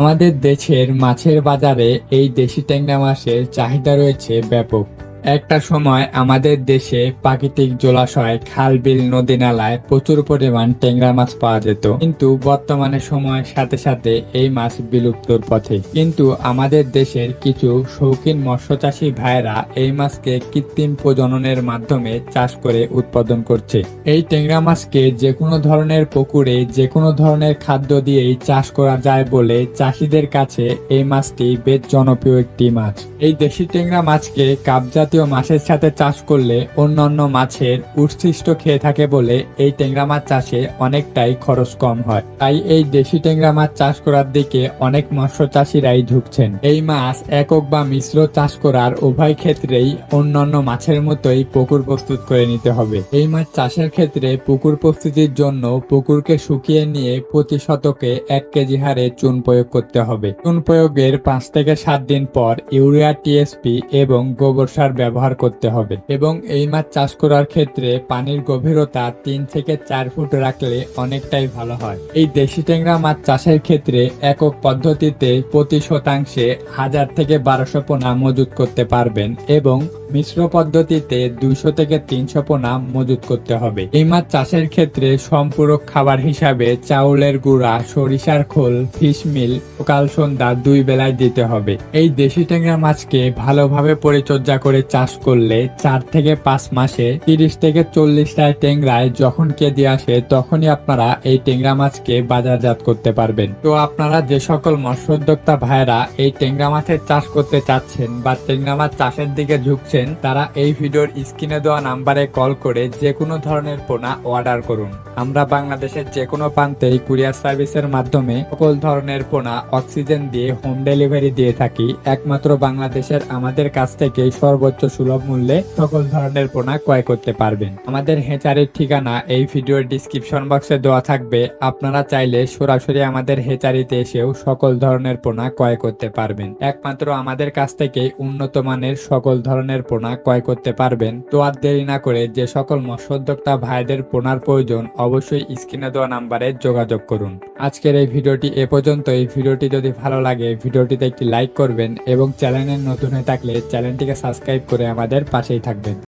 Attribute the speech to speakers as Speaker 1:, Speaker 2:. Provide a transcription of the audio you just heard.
Speaker 1: আমাদের দেশের মাছের বাজারে এই দেশি ট্যাংরা মাছের চাহিদা রয়েছে ব্যাপক। একটা সময় আমাদের দেশে প্রাকৃতিক জলাশয়, খাল, বিল, নদী নালায় প্রচুর পরিমাণ ট্যাংরা মাছ পাওয়া যেত, কিন্তু বর্তমানে সময়ের সাথে সাথে এই মাছ বিলুপ্তর পথে। কিন্তু আমাদের দেশের কিছু শৌখিন মৎস্যচাষী ভাইয়েরা এই মাছকে কৃত্রিম প্রজননের মাধ্যমে চাষ করে উৎপাদন করছে। এই ট্যাংরা মাছকে যে কোনো ধরনের পুকুরে যে কোনো ধরনের খাদ্য দিয়েই চাষ করা যায় বলে চাষিদের কাছে এই মাছটি বেশ জনপ্রিয় একটি মাছ। এই দেশি ট্যাংরা মাছকে কাপ জাতীয় মাছের সাথে চাষ করলে অন্যান্য মাছের উচ্ছিষ্ট খেয়ে থাকে বলে এই ট্যাংরা মাছ চাষে অনেকটাই খরচ কম হয়। তাই এই দেশি ট্যাংরা মাছ চাষ করার দিকে অনেক মৎস্য চাষিরাই ঝুঁকছেন। এই মাছ একক বা মিশ্র চাষ করার উভয় ক্ষেত্রেই অন্যান্য মাছের মতোই পুকুর প্রস্তুত করে নিতে হবে। এই মাছ চাষের ক্ষেত্রে পুকুর প্রস্তুতির জন্য পুকুরকে শুকিয়ে নিয়ে প্রতি শতকে 1 কেজি হারে চুন প্রয়োগ করতে হবে। চুন প্রয়োগের 5 থেকে 7 দিন পর ইউরিয়া, টিএসপি এবং গোবর সার ব্যবহার করতে হবে। এবং এই মাছ চাষ করার ক্ষেত্রে পানির গভীরতা 3 থেকে 4 ফুট রাখলে অনেকটাই ভালো হয়। এই দেশি ট্যাংরা মাছ চাষের ক্ষেত্রে একক পদ্ধতিতে প্রতি শতাংশে 1000 থেকে 1200 পোনা মজুত করতে পারবেন এবং মিশ্র পদ্ধতিতে 200 থেকে 300 পোনা মজুত করতে হবে। এই মাছ চাষের ক্ষেত্রে সম্পূরক খাবার হিসাবে চাউলের গুঁড়া, সরিষার খোল, ফিশ মিল সকাল সন্ধ্যা 2 বেলায় দিতে হবে। এই দেশি ট্যাংরা মাছকে ভালোভাবে পরিচর্যা করে চাষ করলে 4 থেকে 5 মাসে 30 থেকে 40টায় ট্যাংরায় যখন কেজি আসে তখনই আপনারা এই ট্যাংরা মাছকে বাজারজাত করতে পারবেন। তো আপনারা যে সকল মৎস্য উদ্যোক্তা ভাইয়েরা এই ট্যাংরা মাছের চাষ করতে চাচ্ছেন বা ট্যাংরা মাছ চাষের দিকে ঝুঁকছেন, তারা এই ভিডিওর স্ক্রিনে দেওয়া নাম্বারে কল করে যে কোনো ধরনের পোনা অর্ডার করুন। আমরা বাংলাদেশের যে কোনো প্রান্তেই কুরিয়ার সার্ভিসের মাধ্যমে সকল ধরনের পোনা অক্সিজেন দিয়ে হোম ডেলিভারি দিয়ে থাকি। একমাত্র বাংলাদেশের আমাদের কাছ থেকে সর্বোচ্চ সুলভ মূল্যে সকল ধরনের পোনা ক্রয় করতে পারবেন। আমাদের হেচারির ঠিকানা এই ভিডিওর ডিসক্রিপশন বক্সে দেওয়া থাকবে। আপনারা চাইলে সরাসরি আমাদের হেচারিতে এসেও সকল ধরনের পোনা ক্রয় করতে পারবেন। একমাত্র আমাদের কাছ থেকে উন্নত মানের সকল ধরনের পোনা ক্রয় করতে পারবেন। তো আর দেরি না করে যে সকল মৎস্য উদ্যোক্তা ভাইদের পোনার প্রয়োজন অবশ্যই স্ক্রিনে দেওয়া নাম্বারে যোগাযোগ করুন। আজকের এই ভিডিওটি এ পর্যন্ত। এই ভিডিওটি যদি ভালো লাগে ভিডিওটিতে একটি লাইক করবেন এবং চ্যানেলে নতুন হয়ে থাকলে চ্যানেলটিকে সাবস্ক্রাইব করে আমাদের পাশেই থাকবেন।